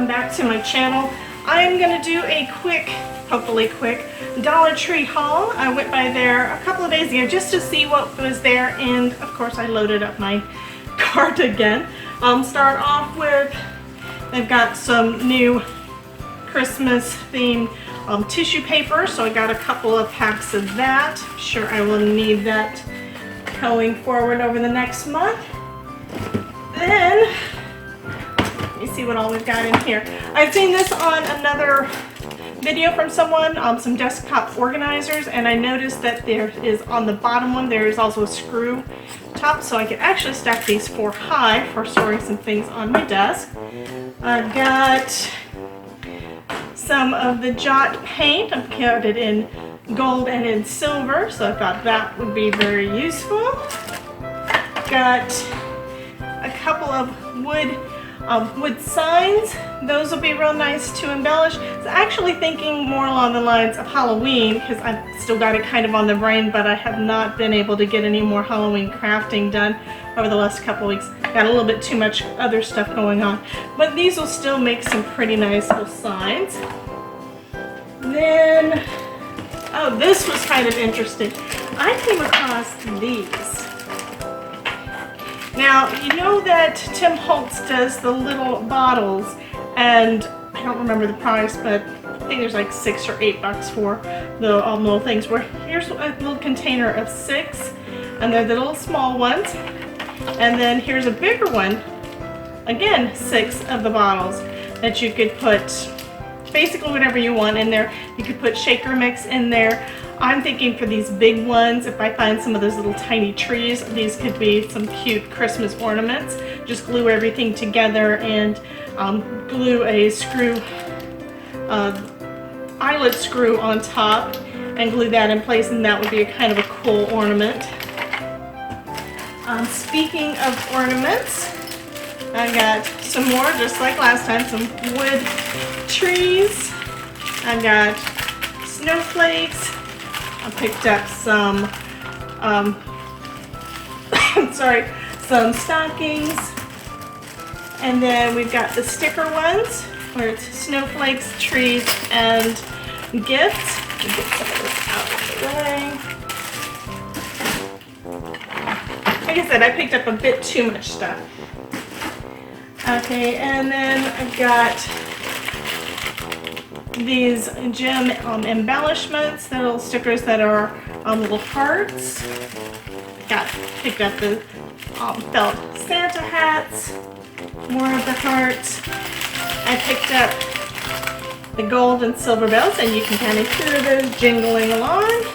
welcome back to my channel. I am going to do a quick, hopefully quick, Dollar Tree haul. I went by there a couple of days ago just to see what was there, and of course I loaded up my cart again. Start off with, they've got some new Christmas themed tissue paper, so I got a couple of packs of that. I'm sure I will need that going forward over the next month. Then, let me see what all we've got in here. I've seen this on another video from someone, some desktop organizers, and I noticed that there is on the bottom one, there is also a screw top, so I can actually stack these 4 high for storing some things on my desk. I've got some of the Jot paint. I've coated in gold and in silver, so I thought that would be very useful. Got a couple of wood signs. Those will be real nice to embellish. I was actually thinking more along the lines of Halloween, because I've still got it kind of on the brain, but I have not been able to get any more Halloween crafting done over the last couple weeks. Got a little bit too much other stuff going on, but these will still make some pretty nice little signs. Then, oh, this was kind of interesting. I came across these. Now, you know that Tim Holtz does the little bottles, and I don't remember the price, but I think there's like $6 or $8 for the little things. Where here's a little container of 6, and they're the little small ones. And then here's a bigger one, again 6 of the bottles that you could put basically whatever you want in there. You could put shaker mix in there. I'm thinking for these big ones, if I find some of those little tiny trees, these could be some cute Christmas ornaments. Just glue everything together and glue a screw, eyelet screw on top and glue that in place, and that would be a kind of a cool ornament. Speaking of ornaments, I got some more, just like last time, some wood trees. I got snowflakes. I picked up some, some stockings. And then we've got the sticker ones, where it's snowflakes, trees, and gifts. Let me get some of this out of the way. Like I said, I picked up a bit too much stuff. Okay, and then I've got these gem embellishments, the little stickers that are little hearts. Picked up the felt Santa hats, more of the hearts. I picked up the gold and silver bells, and you can kind of hear those jingling along.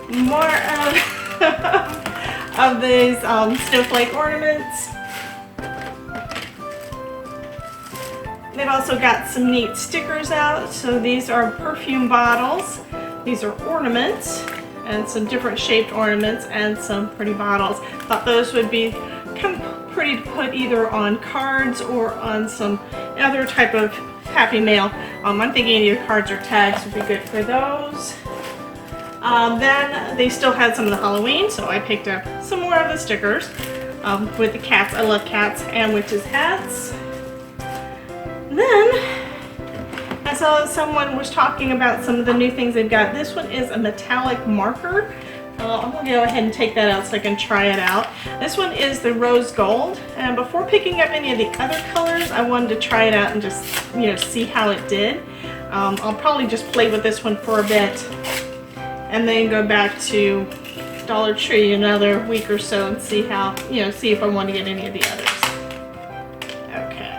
More of these snowflake ornaments. They've also got some neat stickers out. So these are perfume bottles. These are ornaments, and some different shaped ornaments and some pretty bottles. Thought those would be kind of pretty to put either on cards or on some other type of Happy Mail. I'm thinking either cards or tags would be good for those. Then they still had some of the Halloween, so I picked up some more of the stickers with the cats. I love cats and witches hats. Then I saw someone was talking about some of the new things they've got. This one is a metallic marker. I'm going to go ahead and take that out so I can try it out. This one is the rose gold, and before picking up any of the other colors, I wanted to try it out and just, see how it did. I'll probably just play with this one for a bit and then go back to Dollar Tree another week or so and see how, see if I want to get any of the others. Okay.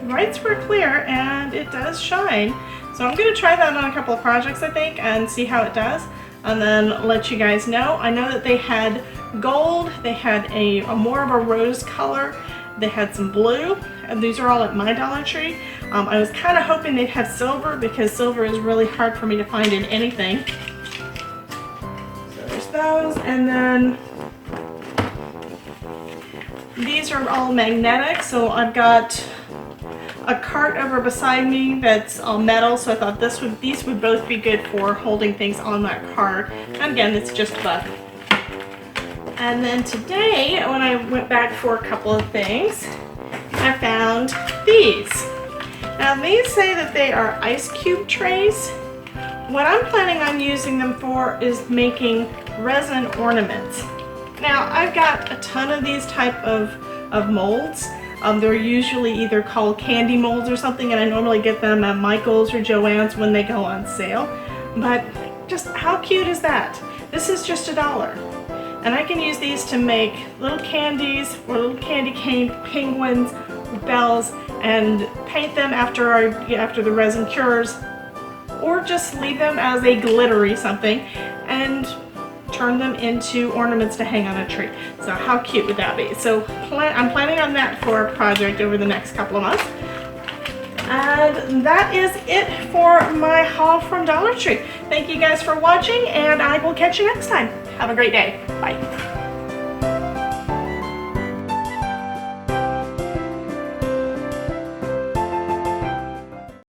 Lights were clear, and it does shine. So I'm going to try that on a couple of projects, I think, and see how it does, and then let you guys know. I know that they had gold, they had a more of a rose color, they had some blue, and these are all at my Dollar Tree. I was kind of hoping they'd have silver, because silver is really hard for me to find in anything. So there's those, and then these are all magnetic, so I've got a cart over beside me that's all metal, so I thought these would both be good for holding things on that cart. And again, it's just $1. And then today, when I went back for a couple of things, I found these. Now these say that they are ice cube trays. What I'm planning on using them for is making resin ornaments. Now I've got a ton of these type of molds. They're usually either called candy molds or something, and I normally get them at Michael's or Joann's when they go on sale. But just how cute is that? This is just $1. And I can use these to make little candies or little candy cane penguins, bells, and paint them after the resin cures, or just leave them as a glittery something and turn them into ornaments to hang on a tree. So how cute would that be? So I'm planning on that for a project over the next couple of months. And that is it for my haul from Dollar Tree. Thank you guys for watching, and I will catch you next time. Have a great day. Bye.